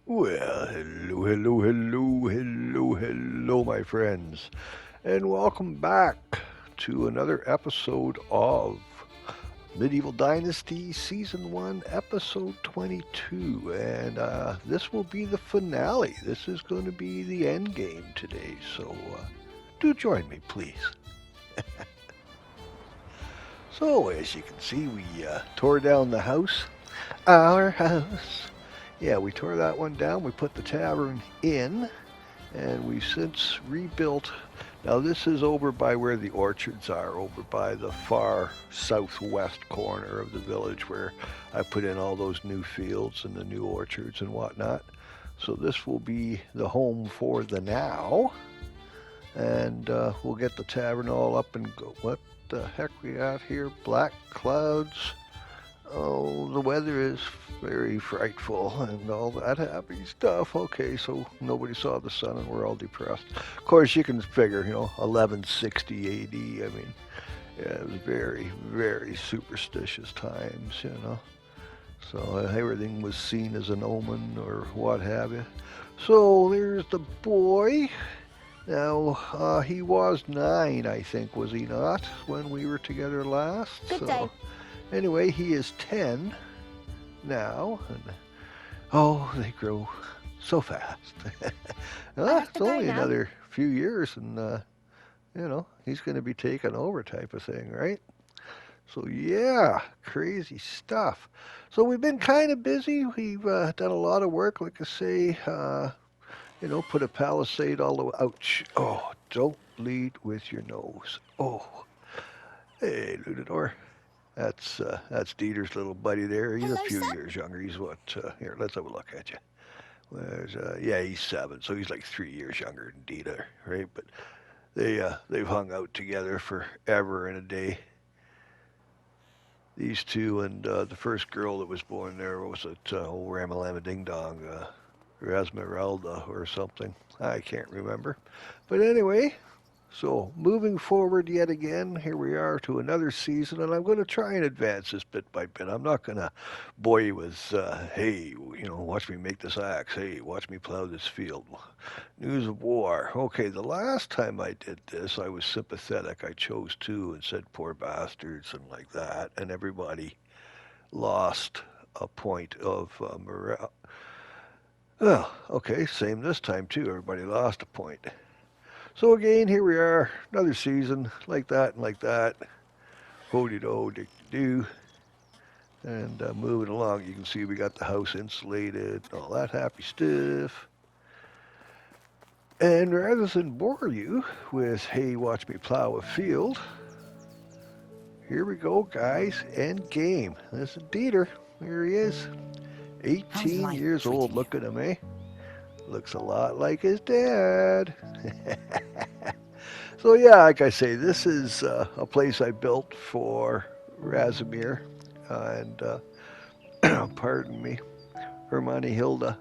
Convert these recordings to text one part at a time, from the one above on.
Well, hello, my friends, and welcome back to another episode of Medieval Dynasty Season 1, Episode 22. And this will be the finale. This is going to be the end game today, so do join me, please. So, as you can see, we tore down the house. Our house. Yeah, we tore that one down. We put the tavern in, and we've since rebuilt. Now this is over by where the orchards are, over by the far southwest corner of the village where I put in all those new fields and the new orchards and whatnot. So this will be the home for the now, and we'll get the tavern all up and go. What the heck we got here? Black clouds. Oh, the weather is very frightful and all that happy stuff. Okay, so nobody saw the sun and we're all depressed. Of course, you can figure, 1160 AD. I mean, yeah, it was very, very superstitious times. So everything was seen as an omen or what have you. So there's the boy. Now, he was 9, I think, was he not, when we were together last? Good day. So anyway, he is 10 now, and oh, they grow so fast. I Well, have it's to go only now. another few years, and he's going to be taken over, type of thing, right? So yeah, crazy stuff. So we've been kind of busy. We've done a lot of work, like I say. Put a palisade all the way. Ouch! Oh, don't bleed with your nose. Oh, hey, Ludador. That's Dieter's little buddy there. He's a Hello, few sir. years younger. He's what? Here, let's have a look at you. Yeah, he's 7, so he's like 3 years younger than Dieter, right? But they've hung out together forever and a day. These two and the first girl that was born there was at old Ramalama Ding Dong, Rasmeralda or something. I can't remember. But anyway, so, moving forward yet again, here we are to another season, and I'm going to try and advance this bit by bit. I'm not going to bore you with, hey, watch me make this axe. Hey, watch me plow this field. News of war. Okay, the last time I did this, I was sympathetic. I chose to and said poor bastards and like that, and everybody lost a point of morale. Well, okay, same this time too. Everybody lost a point. So again, here we are, another season, like that and like that. Hody do, dick do. And moving along, you can see we got the house insulated, all that happy stuff. And rather than bore you with, hey, watch me plow a field, here we go, guys, end game. This is Dieter. Here he is. How's 18 life years old, treating you? look at him, eh? Looks a lot like his dad. So yeah, like I say, this is a place I built for Razimir and pardon me, Hermione Hilda.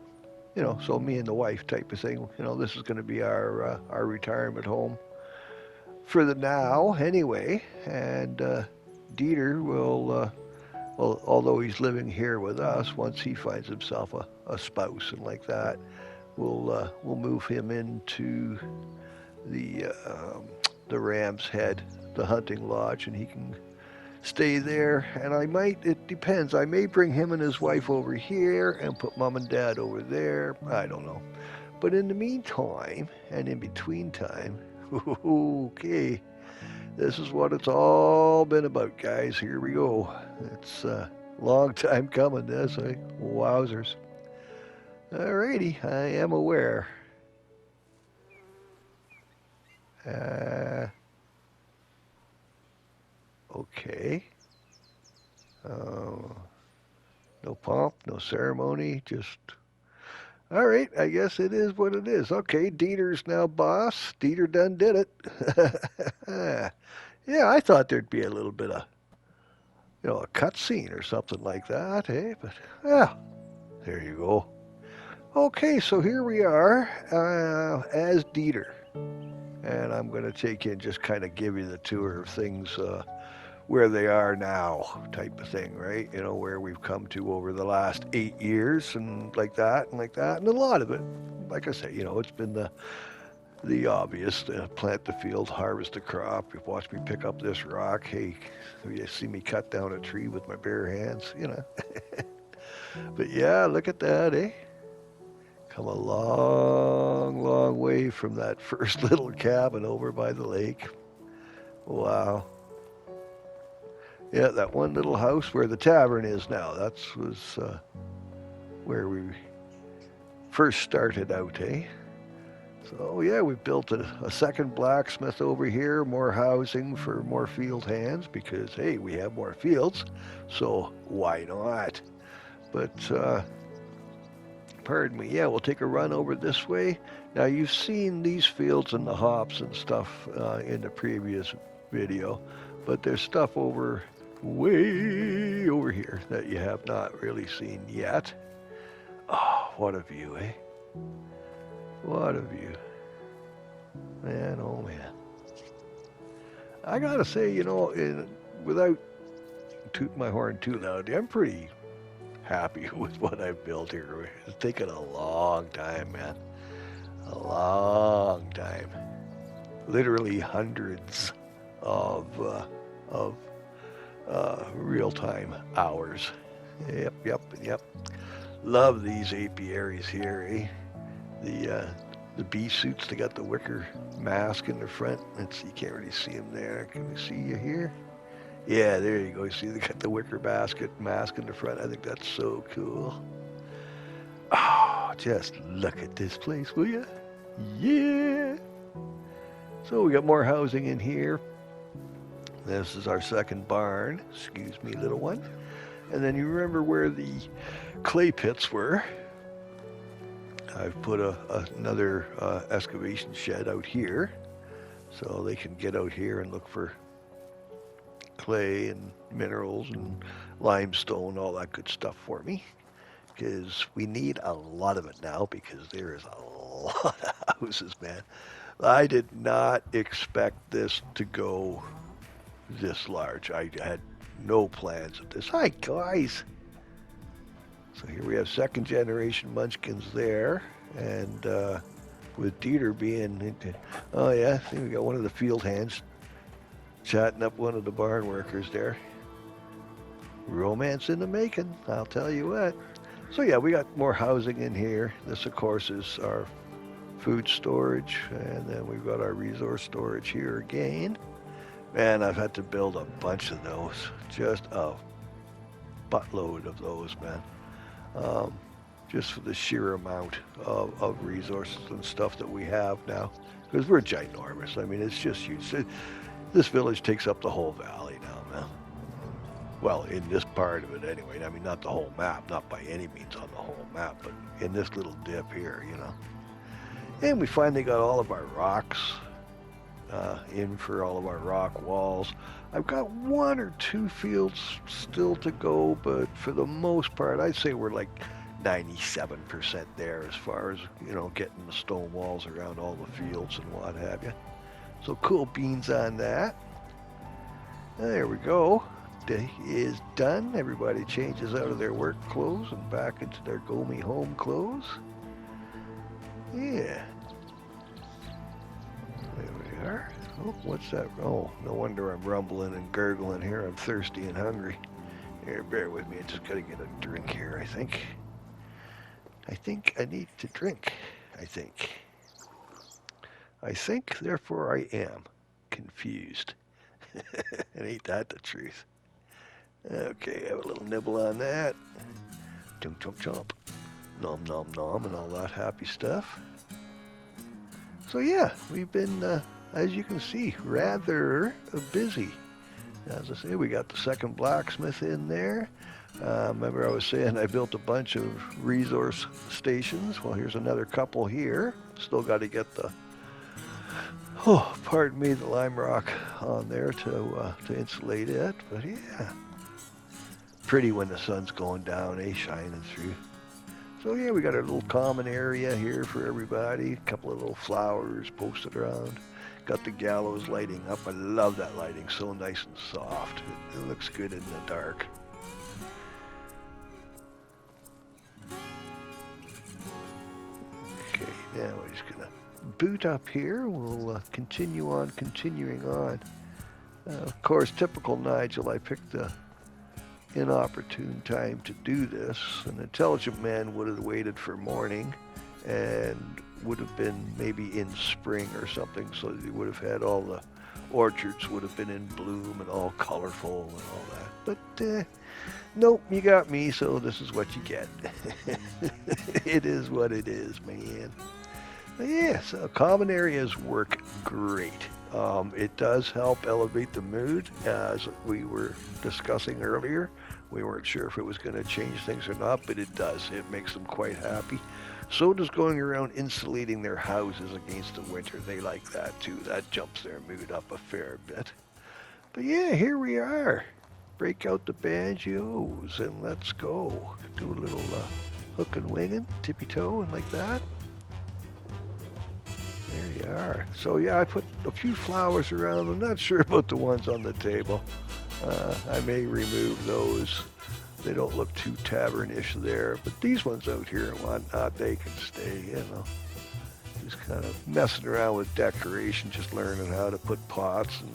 So me and the wife type of thing. This is going to be our retirement home for the now, anyway. And Dieter will, well, although he's living here with us, once he finds himself a spouse and like that, we'll move him into the the Ram's Head, the hunting lodge, and he can stay there. And I might, it depends, I may bring him and his wife over here and put mom and dad over there. I don't know. But in the meantime, and in between time, okay, this is what it's all been about, guys. Here we go. It's a long time coming, this, eh? Wowzers. Alrighty, I am aware. Uh, okay. Uh, no pomp, no ceremony, just. All right, I guess it is what it is. Okay, Dieter's now boss. Dieter done did it. Yeah, I thought there'd be a little bit of, a cutscene or something like that, eh? But, yeah, there you go. Okay, so here we are as Dieter. And I'm going to take you and just kind of give you the tour of things where they are now type of thing, right? You know, where we've come to over the last 8 years and like that and like that. And a lot of it, like I say, you know, it's been the obvious, plant the field, harvest the crop. You've watched me pick up this rock. Hey, you see me cut down a tree with my bare hands, you know. But yeah, look at that, eh? Come a long, long way from that first little cabin over by the lake. Wow. Yeah, that one little house where the tavern is now, that was where we first started out, eh? So yeah, we built a second blacksmith over here, more housing for more field hands because, hey, we have more fields, so why not? But pardon me, yeah, we'll take a run over this way. Now you've seen these fields and the hops and stuff in the previous video, but there's stuff way over here that you have not really seen yet. Oh, what a view, eh? What a view. Man, oh man. I gotta say, you know, without tooting my horn too loud, I'm pretty happy with what I've built here. It's taken a long time, man. A long time. Literally hundreds of real-time hours. Yep. Love these apiaries here, eh? The bee suits, they got the wicker mask in the front. You can't really see them there. Can you see you here? Yeah, there you go. You see they got the wicker mask in the front. I think that's so cool. Oh, just look at this place, will you? Yeah. So we got more housing in here. This is our second barn. Excuse me, little one. And then you remember where the clay pits were. I've put another excavation shed out here so they can get out here and look for clay and minerals and limestone, all that good stuff for me, because we need a lot of it now because there is a lot of houses, man. I did not expect this to go this large. I had no plans of this. Hi, guys. So here we have second generation munchkins there, and with Dieter being into, oh yeah, I think we got one of the field hands chatting up one of the barn workers there. Romance in the making, I'll tell you what. So yeah, we got more housing in here. This of course is our food storage, and then we've got our resource storage here again. Man, I've had to build a bunch of those, just a buttload of those, man. Just for the sheer amount of resources and stuff that we have now, because we're ginormous. I mean, it's just huge. This village takes up the whole valley now, man. Well, in this part of it anyway. I mean, not the whole map, not by any means on the whole map, but in this little dip here, you know. And we finally got all of our rocks in for all of our rock walls. I've got one or two fields still to go, but for the most part, I'd say we're like 97% there as far as, you know, getting the stone walls around all the fields and what have you. So cool beans on that. There we go. Day is done. Everybody changes out of their work clothes and back into their go me home clothes. Yeah. There we are. Oh, what's that? Oh, no wonder I'm rumbling and gurgling here. I'm thirsty and hungry. Here, bear with me. I just gotta get a drink here, I think. I think I need to drink. I think, therefore I am confused. And ain't that the truth? Okay, have a little nibble on that. Chomp, chomp, chomp. Nom, nom, nom, and all that happy stuff. So yeah, we've been, as you can see, rather busy. As I say, we got the second blacksmith in there. Remember I was saying I built a bunch of resource stations. Well, here's another couple here. Still got to get the, oh, pardon me, the lime rock on there to insulate it. But yeah, pretty when the sun's going down, shining through. So yeah, we got our little common area here for everybody. A couple of little flowers posted around. Got the gallows lighting up. I love that lighting. So nice and soft. It looks good in the dark. Okay, now we're just gonna boot up here. We'll continuing on. Of course, typical Nigel, I picked the inopportune time to do this. An intelligent man would have waited for morning and would have been maybe in spring or something, so that he would have had all the orchards would have been in bloom and all colorful and all that. But nope, you got me, so this is what you get. It is what it is, man. But yeah, so common areas work great. It does help elevate the mood, as we were discussing earlier. We weren't sure if it was going to change things or not, but it does. It makes them quite happy. So does going around insulating their houses against the winter. They like that too. That jumps their mood up a fair bit. But yeah, here we are. Break out the banjos and let's go. Do a little hook and winging, tippy toe and like that. There you are. So yeah, I put a few flowers around. I'm not sure about the ones on the table. I may remove those. They don't look too tavernish there. But these ones out here and whatnot, they can stay, you know. Just kind of messing around with decoration, just learning how to put pots and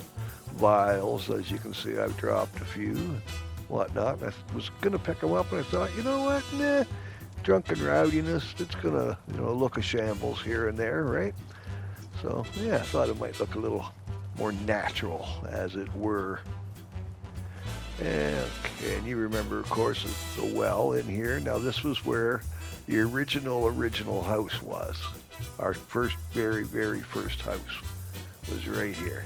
vials. As you can see, I've dropped a few and whatnot. I was going to pick them up, and I thought, you know what? Nah, drunken rowdiness, it's going to, look a shambles here and there, right? So, yeah, I thought it might look a little more natural, as it were. Okay, and you remember, of course, the well in here. Now, this was where the original house was. Our very, very first house was right here.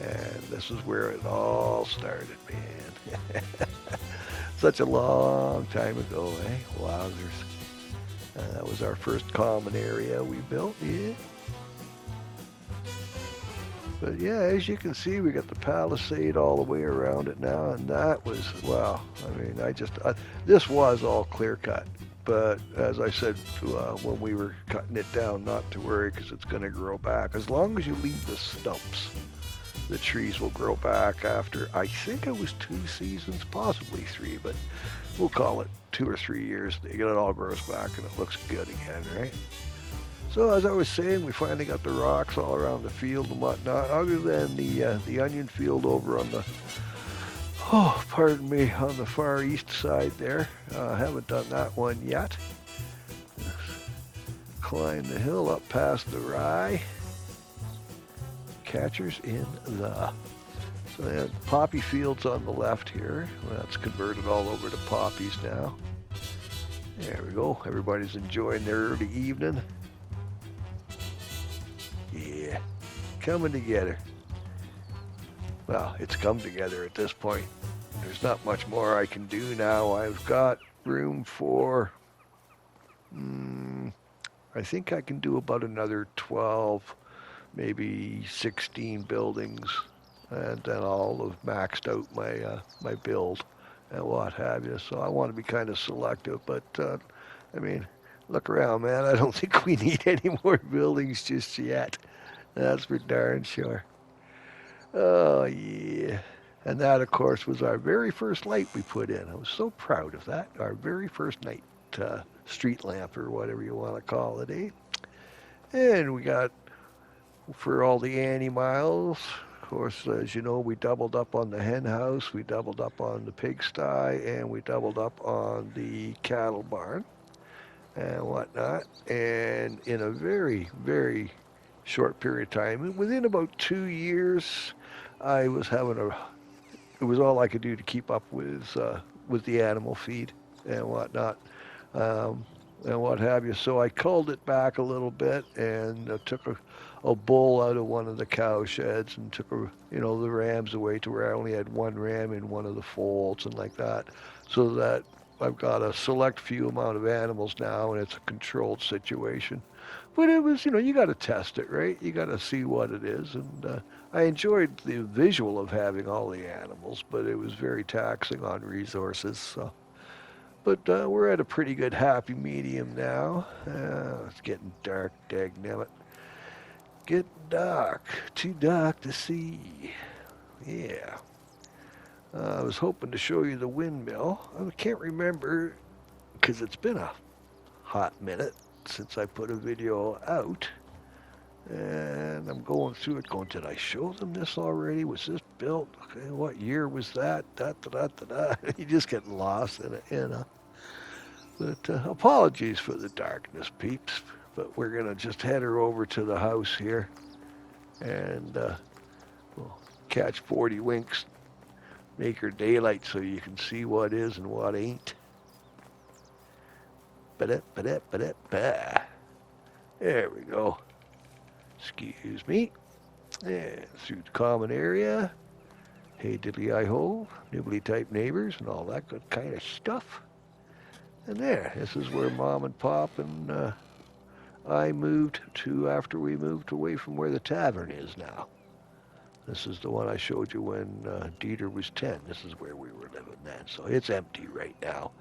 And this is where it all started, man. Such a long time ago, eh? Wowzers. That was our first common area we built, yeah. But yeah, as you can see, we got the palisade all the way around it now, and that was, wow. I mean, this was all clear cut. But as I said when we were cutting it down, not to worry, because it's going to grow back. As long as you leave the stumps, the trees will grow back after, I think it was 2 seasons, possibly 3, but we'll call it 2 or 3 years. It all grows back and it looks good again, right? So as I was saying, we finally got the rocks all around the field and whatnot, other than the onion field over on the, on the far east side there. I haven't done that one yet. Climb the hill up past the rye. Catchers in the. So they have poppy fields on the left here. Well, that's converted all over to poppies now. There we go. Everybody's enjoying their early evening. Yeah, coming together. Well, it's come together at this point. There's not much more I can do now. I've got room for, I think I can do about another 12, maybe 16 buildings, and then I'll have maxed out my build and what have you. So I want to be kind of selective, but I mean, look around, man. I don't think we need any more buildings just yet. That's for darn sure. Oh, yeah. And that, of course, was our very first light we put in. I was so proud of that. Our very first night street lamp, or whatever you want to call it, eh? And we got, for all the animals, of course, as you know, we doubled up on the hen house, we doubled up on the pigsty, and we doubled up on the cattle barn and whatnot. And in a very, very short period of time, within about 2 years, I was having it was all I could do to keep up with the animal feed and whatnot, and what have you. So I culled it back a little bit and took a bull out of one of the cow sheds and took the rams away to where I only had one ram in one of the folds and like that, so that I've got a select few amount of animals now, and it's a controlled situation. But it was, you got to test it, right? You got to see what it is. And I enjoyed the visual of having all the animals, but it was very taxing on resources. So. But we're at a pretty good happy medium now. It's getting dark, dagnammit. Getting dark. Too dark to see. Yeah. I was hoping to show you the windmill. I can't remember because it's been a hot minute since I put a video out. And I'm going through it going, did I show them this already? Was this built? Okay, what year was that? Da, da, da, da, da. You just get lost in it. But apologies for the darkness, peeps. But we're going to just head her over to the house here. And we'll catch 40 winks. Make her daylight so you can see what is and what ain't. Ba-da-ba-da-ba-da-ba. There we go. Excuse me. And through the common area. Hey diddly I ho, nibbly type neighbors and all that good kind of stuff. And there, this is where Mom and Pop and I moved to after we moved away from where the tavern is now. This is the one I showed you when Dieter was 10. This is where we were living then. So it's empty right now.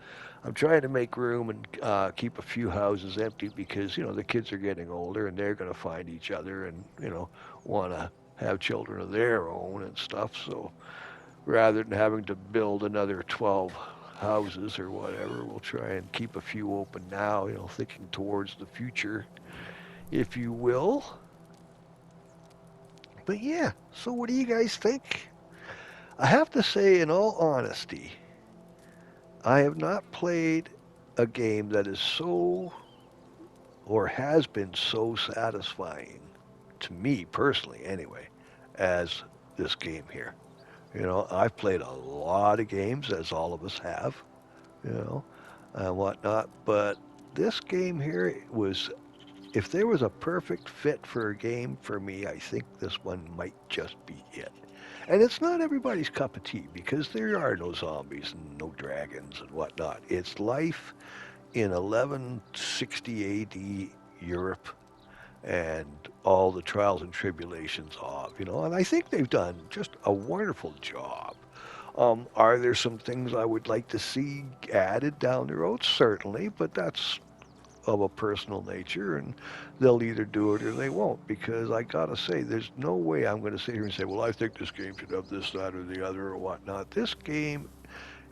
I'm trying to make room and keep a few houses empty because, the kids are getting older and they're going to find each other and, want to have children of their own and stuff. So rather than having to build another 12 houses or whatever, we'll try and keep a few open now, thinking towards the future, if you will. But yeah, so what do you guys think? I have to say, in all honesty, I have not played a game that is so, or has been so satisfying, to me personally anyway, as this game here. I've played a lot of games, as all of us have, and whatnot, but this game here was, if there was a perfect fit for a game for me, I think this one might just be it. And it's not everybody's cup of tea because there are no zombies and no dragons and whatnot. It's life in 1160 AD Europe and all the trials and tribulations of, and I think they've done just a wonderful job. Are there some things I would like to see added down the road? Certainly, but that's of a personal nature, and they'll either do it or they won't, because I gotta say, there's no way I'm going to sit here and say, well, I think this game should have this, that, or the other, or whatnot. This game,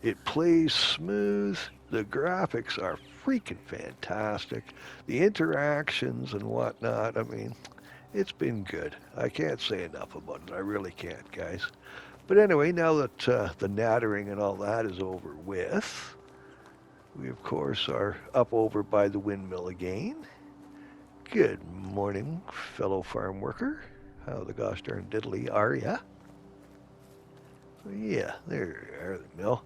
it plays smooth. The graphics are freaking fantastic. The interactions and whatnot, I mean, it's been good. I can't say enough about it. I really can't, guys. But anyway, now that the nattering and all that is over with, we, of course, are up over by the windmill again. Good morning, fellow farm worker. How the gosh darn diddly are ya? So yeah, there you are, the mill.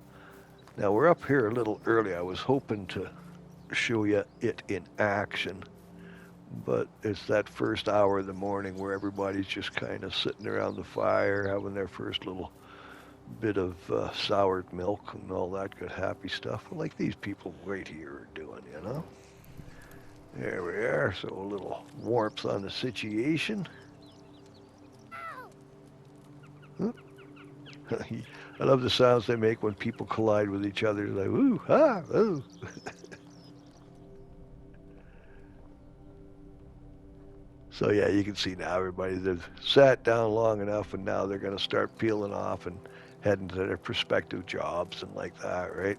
Now, we're up here a little early. I was hoping to show you it in action, but it's that first hour of the morning where everybody's just kind of sitting around the fire, having their first little bit of soured milk and all that good happy stuff, like these people right here are doing, There we are, so a little warmth on the situation. Huh? I love the sounds they make when people collide with each other, like, ooh, ah, ooh. So yeah, you can see now everybody, they've sat down long enough and now they're going to start peeling off and heading to their prospective jobs and like that, right?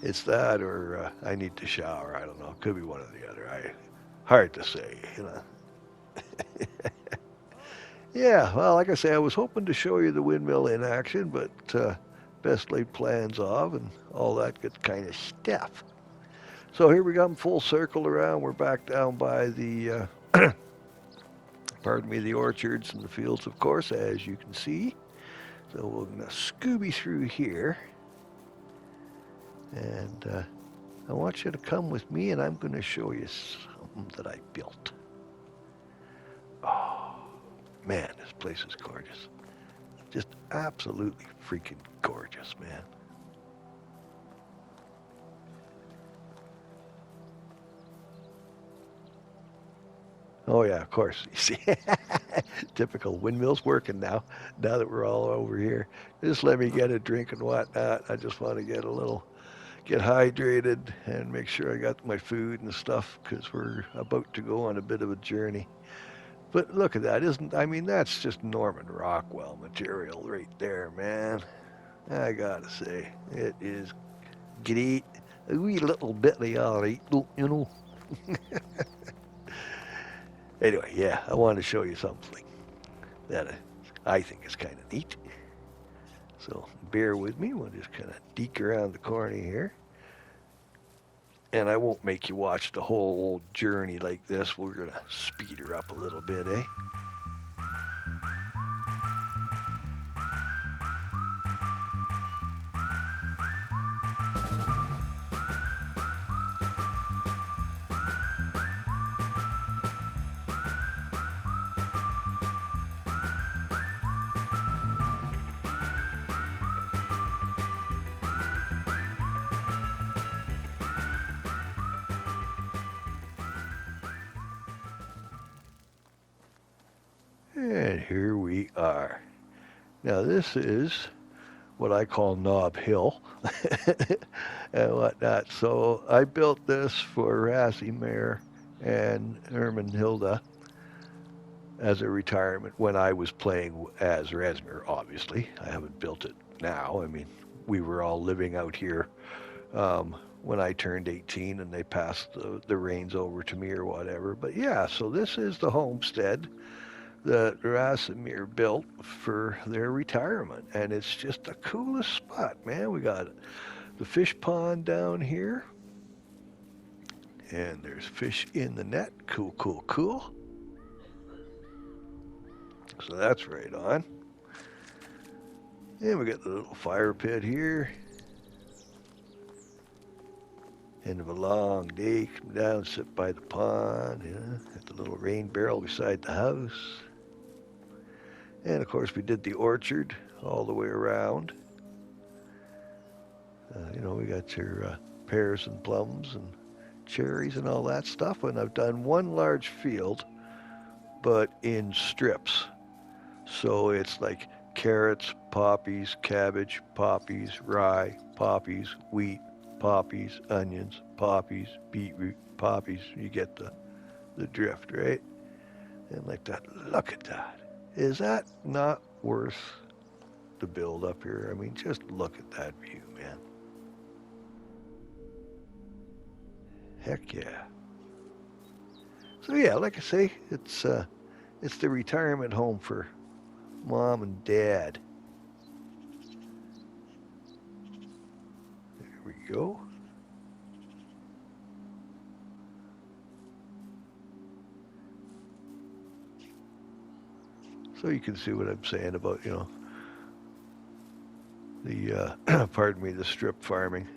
It's that or I need to shower. I don't know. Could be one or the other. Hard to say, Yeah, well, like I say, I was hoping to show you the windmill in action, but best laid plans of and all that good kind of stuff. So here we come full circle around. We're back down by the, pardon me, the orchards and the fields, of course, as you can see. So we're going to Scooby through here. And I want you to come with me, and I'm going to show you something that I built. Oh, man, this place is gorgeous. Just absolutely freaking gorgeous, man. Oh, yeah, of course. You see, typical windmills working now that we're all over here. Just let me get a drink and whatnot. I just want to get get hydrated and make sure I got my food and stuff because we're about to go on a bit of a journey. But look at that, isn't, I mean, that's just Norman Rockwell material right there, man. I gotta say, it is great. A wee little bit of alright, you know. Anyway, yeah, I wanted to show you something that I think is kind of neat. So bear with me. We'll just kind of deke around the corner here. And I won't make you watch the whole journey like this. We're going to speed her up a little bit, eh? And here we are. Now this is what I call Knob Hill and whatnot. So I built this for Razzie and Ermenhilda as a retirement when I was playing as Resmer, obviously. I haven't built it now. I mean, we were all living out here when I turned 18 and they passed the reins over to me or whatever. But yeah, so this is the homestead that Rasimir built for their retirement. And it's just the coolest spot, man. We got the fish pond down here. And there's fish in the net. Cool, cool, cool. So that's right on. And we got the little fire pit here. End of a long day, come down, sit by the pond, got the little rain barrel beside the house. And of course we did the orchard all the way around. We got your pears and plums and cherries and all that stuff. And I've done one large field, but in strips. So it's like carrots, poppies, cabbage, poppies, rye, poppies, wheat, poppies, onions, poppies, beetroot, poppies. You get the drift, right? And like that. Look at that. Is that not worth the build up here? I mean, just look at that view, man. Heck yeah. So yeah, like I say, it's the retirement home for Mom and Dad. There we go. So you can see what I'm saying about, the, pardon me, the strip farming.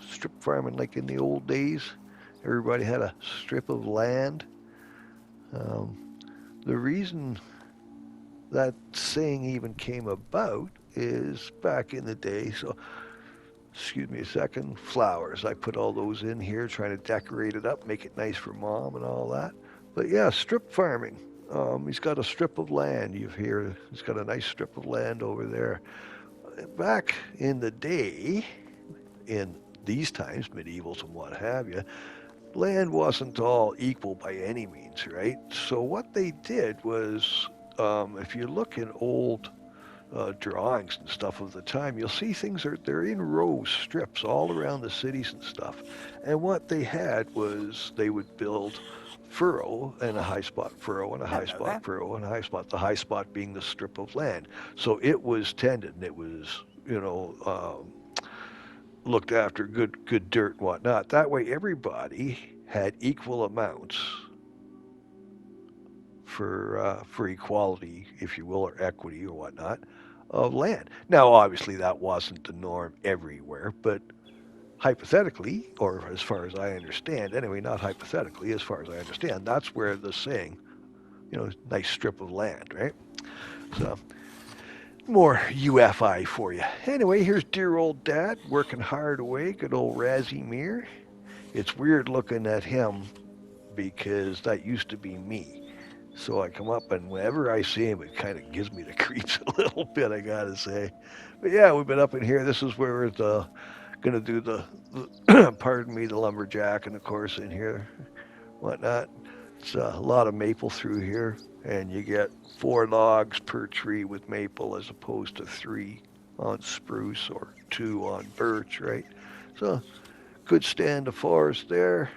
Strip farming like in the old days. Everybody had a strip of land. The reason that saying even came about is back in the day. So, excuse me a second, flowers. I put all those in here, trying to decorate it up, make it nice for Mom and all that. But yeah, strip farming. He's got a strip of land. He's got a nice strip of land over there. Back in the day, in these times, medievals and what have you, land wasn't all equal by any means, right? So what they did was, if you look in old drawings and stuff of the time, you'll see they're in row strips all around the cities and stuff. And what they had was they would build furrow and a high spot, furrow and a high spot, furrow and a high spot, the high spot being the strip of land. So it was tended and it was, looked after, good dirt and whatnot. That way everybody had equal amounts for equality, if you will, or equity or whatnot, of land. Now, obviously, that wasn't the norm everywhere, but hypothetically, or as far as I understand, anyway, not hypothetically, as far as I understand, that's where the saying, nice strip of land, right? So, more UFI for you. Anyway, here's dear old Dad working hard away, good old Razzie. It's weird looking at him because that used to be me. So I come up, and whenever I see him, it kind of gives me the creeps a little bit, I gotta say. But yeah, we've been up in here. This is where we're gonna do the pardon me, the lumberjack, and of course in here, whatnot. It's a lot of maple through here, and you get 4 logs per tree with maple as opposed to 3 on spruce or 2 on birch, right? So good stand of forest there.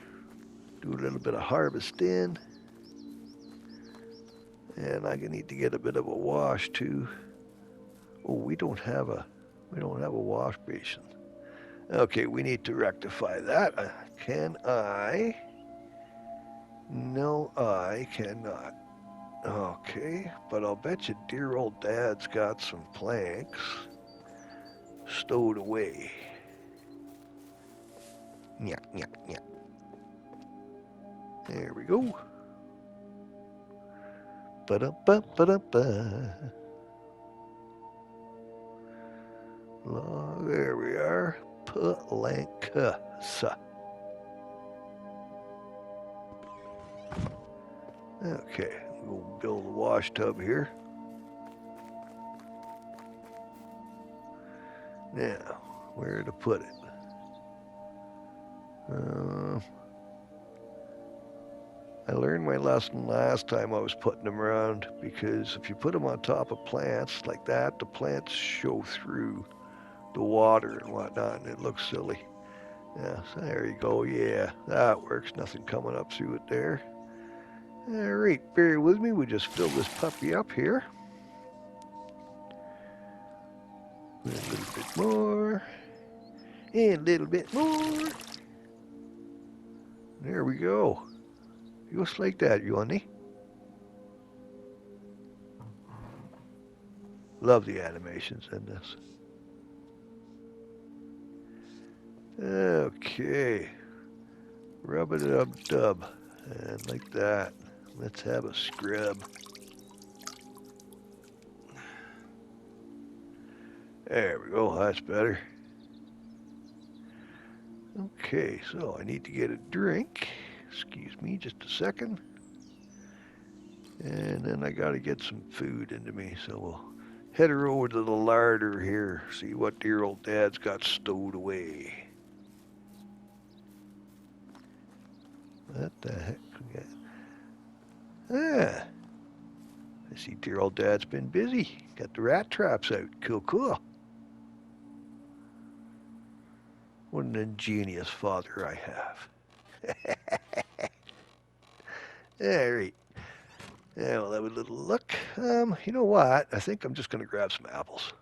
Do a little bit of harvesting. And I need to get a bit of a wash too. Oh, we don't have a wash basin. Okay, we need to rectify that. Can I? No, I cannot. Okay, but I'll bet you dear old Dad's got some planks stowed away. Yeah, yeah, yeah. There we go. Ba-da-ba-ba-da-ba. There we are. Planks. Okay, we'll build a wash tub here. Now, where to put it? I learned my lesson last time I was putting them around, because if you put them on top of plants like that, the plants show through the water and whatnot, and it looks silly. Yeah, so there you go. Yeah, that works. Nothing coming up through it there. All right, bear with me. We just fill this puppy up here. A little bit more. And a little bit more. There we go. Just like that, Yoni. Love the animations in this. Okay. Rub it up, dub. And like that. Let's have a scrub. There we go. That's better. Okay, so I need to get a drink. Excuse me just a second. And then I got to get some food into me, so we'll head her over to the larder here, see what dear old Dad's got stowed away. What the heck? Ah, I see dear old Dad's been busy. Got the rat traps out. Cool, cool. What an ingenious father I have. All right. Yeah, we'll have a little look. You know what? I think I'm just going to grab some apples.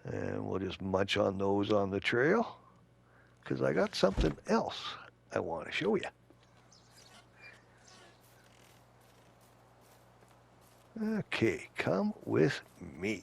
And we'll just munch on those on the trail, because I got something else I want to show you. Okay, come with me.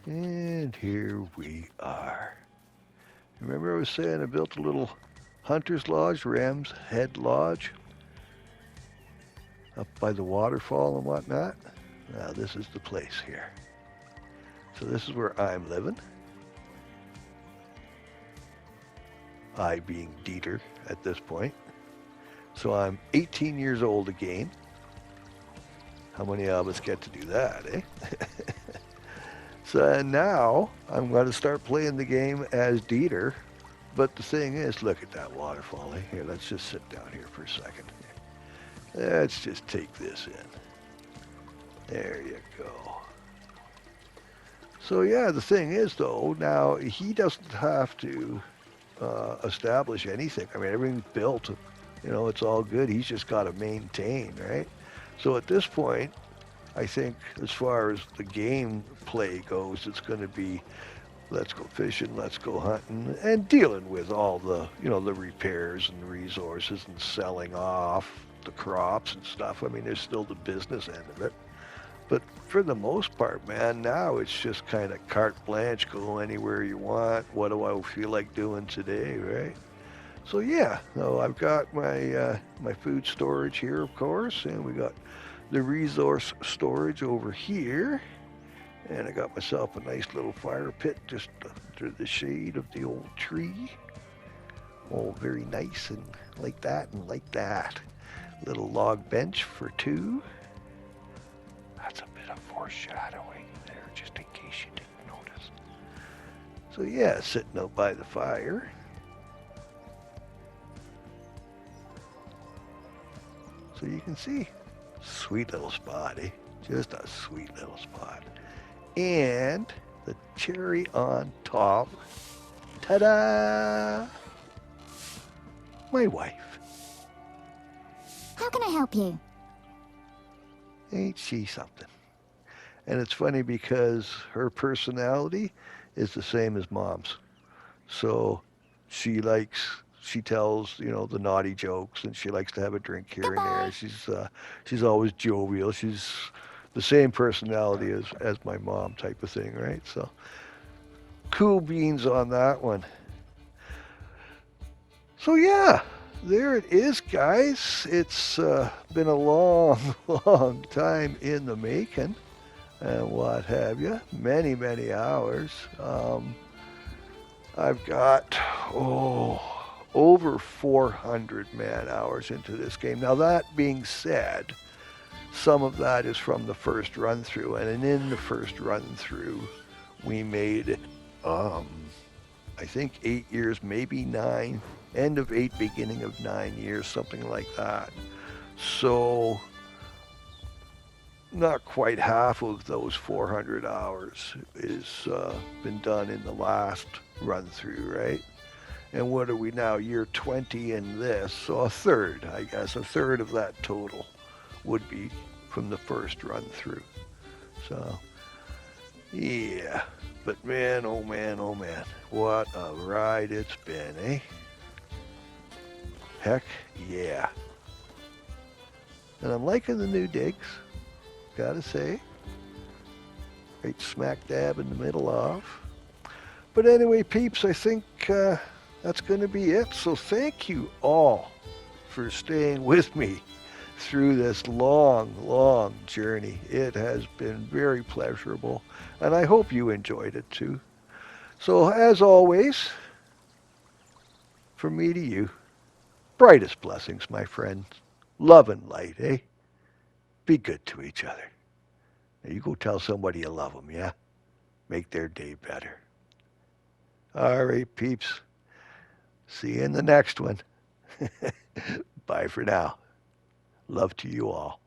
And here we are. Remember I was saying I built a little hunter's lodge, Ram's Head Lodge, up by the waterfall and whatnot? Now this is the place here. So this is where I'm living. I being Dieter at this point. So I'm 18 years old again. How many of us get to do that, eh? So now I'm going to start playing the game as Dieter. But the thing is, look at that waterfall. Eh? Here, let's just sit down here for a second. Let's just take this in. There you go. So yeah, the thing is though, now he doesn't have to establish anything. I mean, everything's built. You know, it's all good. He's just got to maintain, right? So at this point, I think as far as the game play goes, it's going to be let's go fishing, let's go hunting, and dealing with all the, the repairs and resources and selling off the crops and stuff. I mean, there's still the business end of it. But for the most part, man, now it's just kind of carte blanche, go anywhere you want. What do I feel like doing today, right? So yeah, so I've got my food storage here, of course, and we got the resource storage over here. And I got myself a nice little fire pit just under the shade of the old tree. Oh, very nice and like that and like that. Little log bench for two. That's a bit of foreshadowing there, just in case you didn't notice. So yeah, sitting out by the fire. So you can see, sweet little spot, eh? Just a sweet little spot. And the cherry on top, ta-da! My wife. How can I help you? Ain't she something? And it's funny because her personality is the same as Mom's. So she tells, the naughty jokes, and she likes to have a drink here and there. She's always jovial. She's the same personality as my mom type of thing, right? So cool beans on that one. So yeah, there it is, guys. It's been a long, long time in the making and what have you. Many, many hours. I've got, over 400 man hours into this game. Now that being said, some of that is from the first run through, and in the first run through, we made it, I think 8 years, maybe 9, end of 8, beginning of 9 years, something like that. So not quite half of those 400 hours is been done in the last run through, right? And what are we now, year 20 in this? So a third, I guess, a third of that total would be from the first run through. So, yeah. But man, oh man, oh man, what a ride it's been, eh? Heck yeah. And I'm liking the new digs, gotta say. Right smack dab in the middle of. But anyway, peeps, I think that's going to be it. So thank you all for staying with me through this long, long journey. It has been very pleasurable, and I hope you enjoyed it too. So as always, from me to you, brightest blessings, my friends. Love and light, eh? Be good to each other. Now you go tell somebody you love them, yeah? Make their day better. All right, peeps. See you in the next one. Bye for now. Love to you all.